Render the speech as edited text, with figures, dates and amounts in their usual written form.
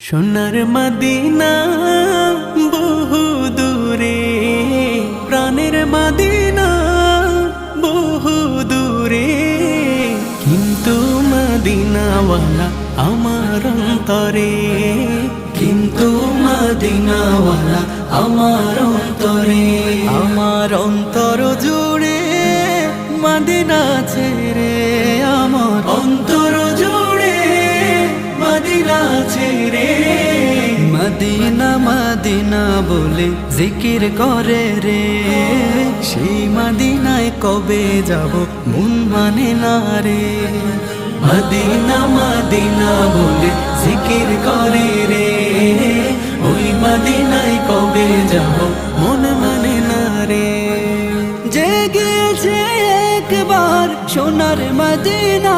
সোনার মদিনা বহু দূরে, প্রাণের মদিনা বহু দূরে, কিন্তু মদিনাওয়ালা আমার অন্তরে, কিন্তু মদিনাওয়ালা আমার অন্তরে, আমার অন্তর জুড়ে মদিনা ছেড়ে, আমার অন্তর জুড়ে মদিনা ছেড়ে। মদিনা মদিনা বলে জিকির করে রে, সেই মদিনায় কবে যাব মন মানে না রে। মদিনা মদিনা বলে জিকির করে রে, ওই মদিনায় কবে যাব মন মানে না রে। যে গিয়েছে একবার সোনার মদিনা,